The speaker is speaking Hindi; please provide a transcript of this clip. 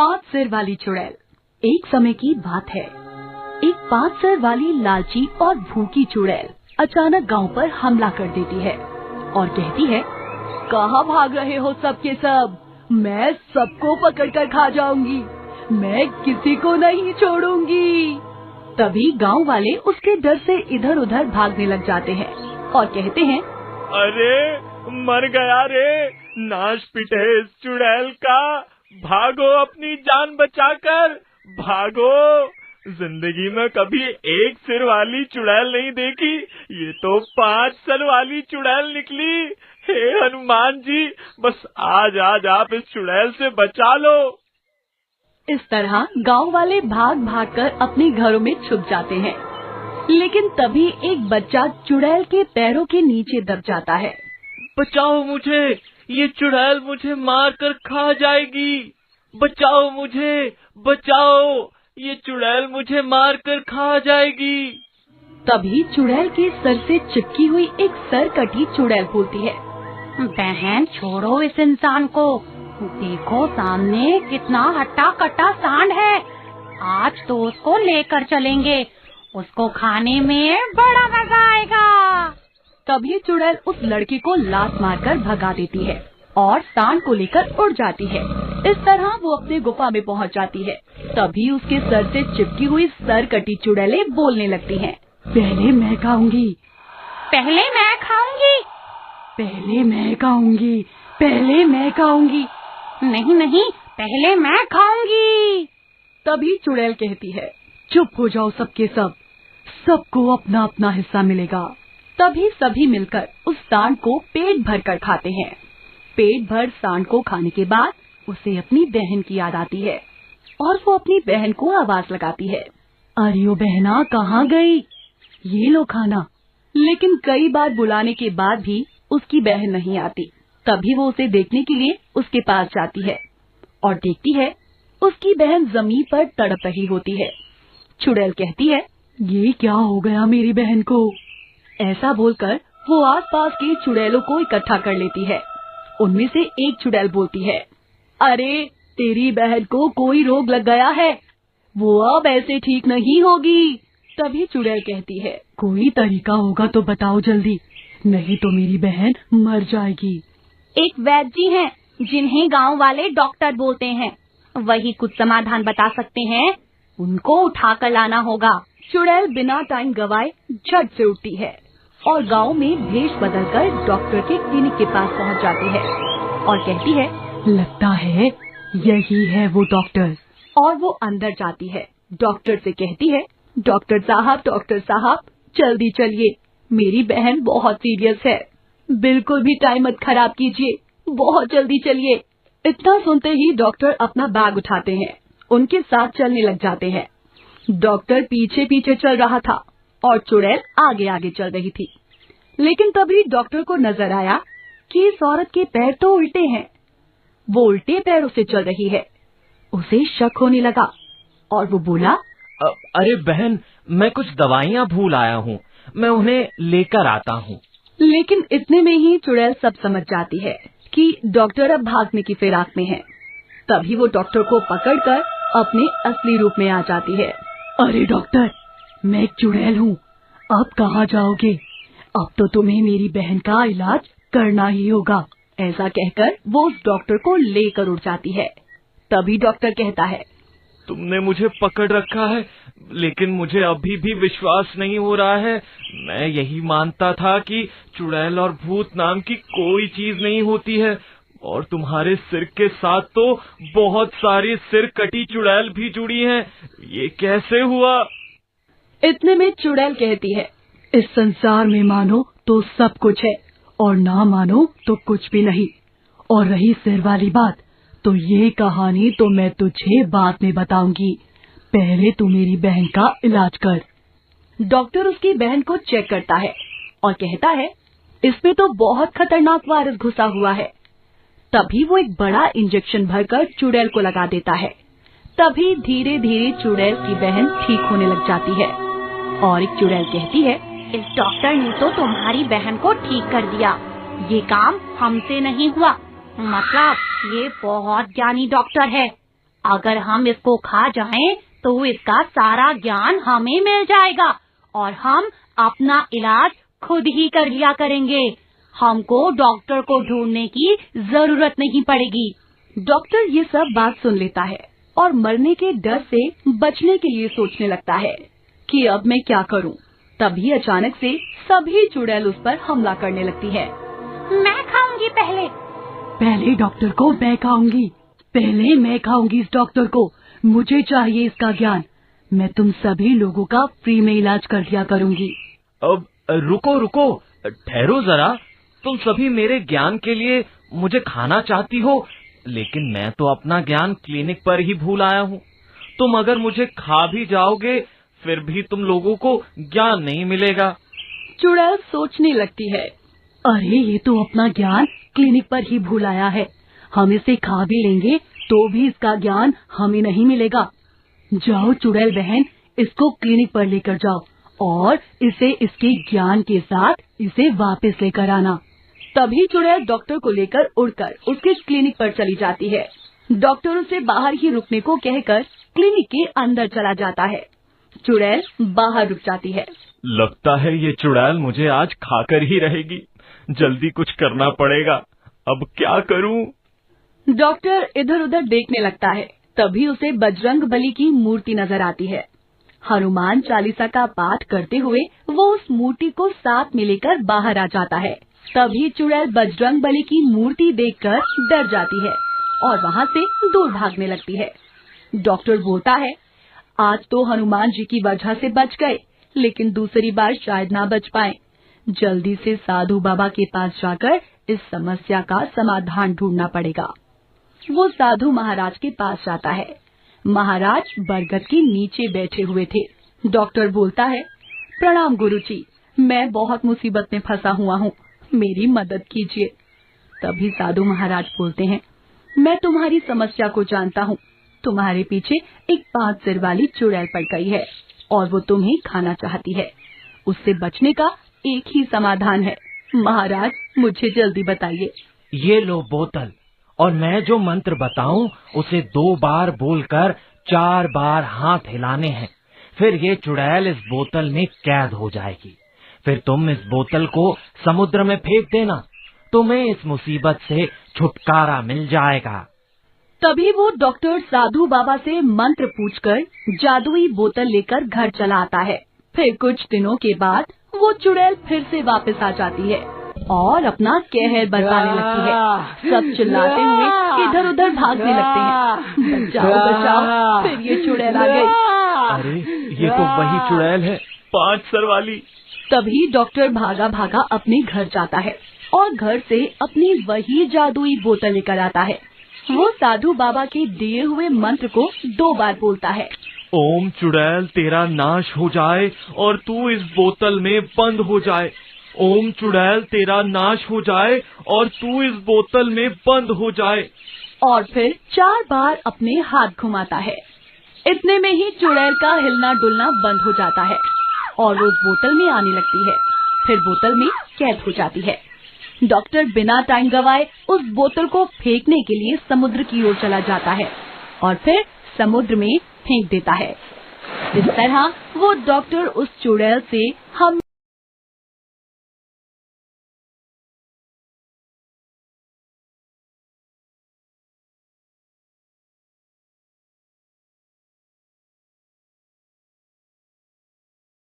5 सिर वाली चुड़ैल। एक समय की बात है, एक 5 सिर वाली लालची और भूखी चुड़ैल अचानक गांव पर हमला कर देती है और कहती है, कहाँ भाग रहे हो सबके सब? मैं सबको पकड़कर खा जाऊंगी, मैं किसी को नहीं छोड़ूंगी। तभी गांव वाले उसके डर से इधर उधर भागने लग जाते हैं और कहते हैं, अरे मर गया रे, नाश पिटे इस चुड़ैल का, भागो अपनी जान बचाकर, भागो। जिंदगी में कभी एक सिर वाली चुड़ैल नहीं देखी, ये तो 5 सिर वाली चुड़ैल निकली। हे हनुमान जी, बस आज आप इस चुड़ैल से बचा लो। इस तरह गांव वाले भाग भाग कर अपने घरों में छुप जाते हैं। लेकिन तभी एक बच्चा चुड़ैल के पैरों के नीचे दब जाता है। बचाओ मुझे, ये चुड़ैल मुझे मार कर खा जाएगी। बचाओ मुझे, बचाओ, ये चुड़ैल मुझे मार कर खा जाएगी। तभी चुड़ैल के सर से चिपकी हुई एक सरकटी चुड़ैल बोलती है, बहन छोड़ो इस इंसान को, देखो सामने कितना हट्टा कट्टा सांड है, आज तो उसको लेकर चलेंगे, उसको खाने में बड़ा मजा आएगा। तभी चुड़ैल उस लड़के को लात मारकर भगा देती है और सांड को लेकर उड़ जाती है। इस तरह वो अपने गुफा में पहुंच जाती है। तभी उसके सर से चिपकी हुई सरकटी चुड़ैलें बोलने लगती हैं, पहले मैं खाऊंगी, पहले मैं खाऊंगी, पहले मैं खाऊंगी, पहले मैं खाऊंगी, नहीं नहीं, पहले मैं खाऊंगी। तभी चुड़ैल कहती है, चुप हो जाओ सबके सब, सबको अपना अपना हिस्सा मिलेगा। तभी सभी मिलकर उस सांड को पेट भर कर खाते हैं। पेट भर सांड को खाने के बाद उसे अपनी बहन की याद आती है और वो अपनी बहन को आवाज लगाती है, अरे ओ बहना कहाँ गई, ये लो खाना। लेकिन कई बार बुलाने के बाद भी उसकी बहन नहीं आती। तभी वो उसे देखने के लिए उसके पास जाती है और देखती है उसकी बहन जमीन पर तड़प रही होती है। चुड़ैल कहती है, ये क्या हो गया मेरी बहन को? ऐसा बोलकर वो आसपास के चुड़ैलों को इकट्ठा कर लेती है। उनमें से एक चुड़ैल बोलती है, अरे तेरी बहन को कोई रोग लग गया है, वो अब ऐसे ठीक नहीं होगी। तभी चुड़ैल कहती है, कोई तरीका होगा तो बताओ जल्दी, नहीं तो मेरी बहन मर जाएगी। एक वैद्य जी हैं जिन्हें गांव वाले डॉक्टर बोलते हैं, वही कुछ समाधान बता सकते हैं, उनको उठा कर लाना होगा। चुड़ैल बिना टाइम गवाए झट से उठती है और गांव में भेष बदलकर डॉक्टर के क्लिनिक के पास पहुंच जाती है और कहती है, लगता है यही है वो डॉक्टर। और वो अंदर जाती है। डॉक्टर से कहती है, डॉक्टर साहब जल्दी चलिए, मेरी बहन बहुत सीरियस है, बिल्कुल भी टाइम मत खराब कीजिए, बहुत जल्दी चलिए। इतना सुनते ही डॉक्टर अपना बैग उठाते हैं, उनके साथ चलने लग जाते हैं। डॉक्टर पीछे पीछे चल रहा था और चुड़ैल आगे आगे चल रही थी। लेकिन तभी डॉक्टर को नजर आया कि इस औरत के पैर तो उल्टे हैं, वो उल्टे पैरों से चल रही है। उसे शक होने लगा और वो बोला, अरे बहन, मैं कुछ दवाइयाँ भूल आया हूँ, मैं उन्हें लेकर आता हूँ। लेकिन इतने में ही चुड़ैल सब समझ जाती है कि डॉक्टर अब भागने की फिराक में है। तभी वो डॉक्टर को पकड़कर अपने असली रूप में आ जाती है। अरे डॉक्टर, मैं एक चुड़ैल हूँ, अब कहाँ जाओगे? अब तो तुम्हें मेरी बहन का इलाज करना ही होगा। ऐसा कहकर वो उस डॉक्टर को लेकर उड़ जाती है। तभी डॉक्टर कहता है, तुमने मुझे पकड़ रखा है, लेकिन मुझे अभी भी विश्वास नहीं हो रहा है। मैं यही मानता था कि चुड़ैल और भूत नाम की कोई चीज नहीं होती है, और तुम्हारे सिर के साथ तो बहुत सारी सिर कटी चुड़ैल भी जुड़ी हैं। ये कैसे हुआ? इतने में चुड़ैल कहती है, इस संसार में मानो तो सब कुछ है और ना मानो तो कुछ भी नहीं। और रही सिर वाली बात, तो ये कहानी तो मैं तुझे बाद में बताऊंगी, पहले तू मेरी बहन का इलाज कर। डॉक्टर उसकी बहन को चेक करता है और कहता है, इसमें तो बहुत खतरनाक वायरस घुसा हुआ है। तभी वो एक बड़ा इंजेक्शन भरकर चुड़ैल को लगा देता है। तभी धीरे धीरे चुड़ैल की बहन ठीक होने लग जाती है और एक चुड़ैल कहती है, इस डॉक्टर ने तो तुम्हारी बहन को ठीक कर दिया, ये काम हमसे नहीं हुआ, मतलब ये बहुत ज्ञानी डॉक्टर है। अगर हम इसको खा जाएं तो इसका सारा ज्ञान हमें मिल जाएगा और हम अपना इलाज खुद ही कर लिया करेंगे। हमको डॉक्टर को ढूंढने की जरूरत नहीं पड़ेगी। डॉक्टर ये सब बात सुन लेता है और मरने के डर से बचने के लिए सोचने लगता है कि अब मैं क्या करूं। तभी अचानक से सभी चुड़ैल उस पर हमला करने लगती है। मैं खाऊंगी पहले डॉक्टर को मैं खाऊंगी। पहले मैं खाऊंगी इस डॉक्टर को। मुझे चाहिए इसका ज्ञान। मैं तुम सभी लोगों का फ्री में इलाज कर दिया करूंगी। अब रुको, ठहरो जरा। तुम सभी मेरे ज्ञान के लिए मुझे खाना चाहती हो, लेकिन मैं तो अपना ज्ञान क्लिनिक पर ही भूल आया हूँ। तुम अगर मुझे खा भी जाओगे फिर भी तुम लोगों को ज्ञान नहीं मिलेगा। चुड़ैल सोचने लगती है, अरे ये तो अपना ज्ञान क्लिनिक पर ही भूल आया है। हम इसे खा भी लेंगे तो भी इसका ज्ञान हमें नहीं मिलेगा। जाओ चुड़ैल बहन, इसको क्लिनिक पर लेकर जाओ और इसे इसके ज्ञान के साथ इसे वापस लेकर आना। तभी चुड़ैल डॉक्टर को लेकर उड़कर उसके क्लिनिक पर चली जाती है। डॉक्टर उसे बाहर ही रुकने को कहकर क्लिनिक के अंदर चला जाता है। चुड़ैल बाहर रुक जाती है। लगता है ये चुड़ैल मुझे आज खाकर ही रहेगी। जल्दी कुछ करना पड़ेगा। अब क्या करूं? डॉक्टर इधर उधर देखने लगता है। तभी उसे बजरंगबली की मूर्ति नजर आती है। हनुमान चालीसा का पाठ करते हुए वो उस मूर्ति को साथ में लेकर बाहर आ जाता है। तभी चुड़ैल बजरंगबली की मूर्ति देखकर डर जाती है और वहाँ से दूर भागने लगती है। डॉक्टर बोलता है, आज तो हनुमान जी की वजह से बच गए, लेकिन दूसरी बार शायद ना बच पाए। जल्दी से साधु बाबा के पास जाकर इस समस्या का समाधान ढूंढना पड़ेगा। वो साधु महाराज के पास जाता है। महाराज बरगद के नीचे बैठे हुए थे। डॉक्टर बोलता है, प्रणाम गुरुजी, मैं बहुत मुसीबत में फंसा हुआ हूँ, मेरी मदद कीजिए। तभी साधु महाराज बोलते हैं, मैं तुम्हारी समस्या को जानता हूँ। तुम्हारे पीछे एक 5 सिर वाली चुड़ैल पड़ गई है और वो तुम्हें खाना चाहती है। उससे बचने का एक ही समाधान है। महाराज, मुझे जल्दी बताइए। ये लो बोतल, और मैं जो मंत्र बताऊं उसे 2 बार बोलकर 4 बार हाथ हिलाने हैं। फिर ये चुड़ैल इस बोतल में कैद हो जाएगी। फिर तुम इस बोतल को समुद्र में फेंक देना। तुम्हें इस मुसीबत से छुटकारा मिल जाएगा। तभी वो डॉक्टर साधु बाबा से मंत्र पूछकर जादुई बोतल लेकर घर चला आता है। फिर कुछ दिनों के बाद वो चुड़ैल फिर से वापस आ जाती है और अपना कहर बरपाने लगती है। सब चिल्लाते हुए इधर उधर भागने लगते हैं, बचाओ बचाओ। फिर ये चुड़ैल आ गई। अरे ये तो वही चुड़ैल है, 5 सर वाली। तभी डॉक्टर भागा भागा अपने घर जाता है और घर से अपनी वही जादुई बोतल लेकर आता है। वो साधु बाबा के दिए हुए मंत्र को 2 बार बोलता है। ओम चुड़ैल तेरा नाश हो जाए और तू इस बोतल में बंद हो जाए। ओम चुड़ैल तेरा नाश हो जाए और तू इस बोतल में बंद हो जाए। और फिर 4 बार अपने हाथ घुमाता है। इतने में ही चुड़ैल का हिलना डुलना बंद हो जाता है और वो उस बोतल में आने लगती है। फिर बोतल में कैद हो जाती है। डॉक्टर बिना टाइम गवाए उस बोतल को फेंकने के लिए समुद्र की ओर चला जाता है और फिर समुद्र में फेंक देता है। इस तरह वो डॉक्टर उस चुड़ैल से हमेशा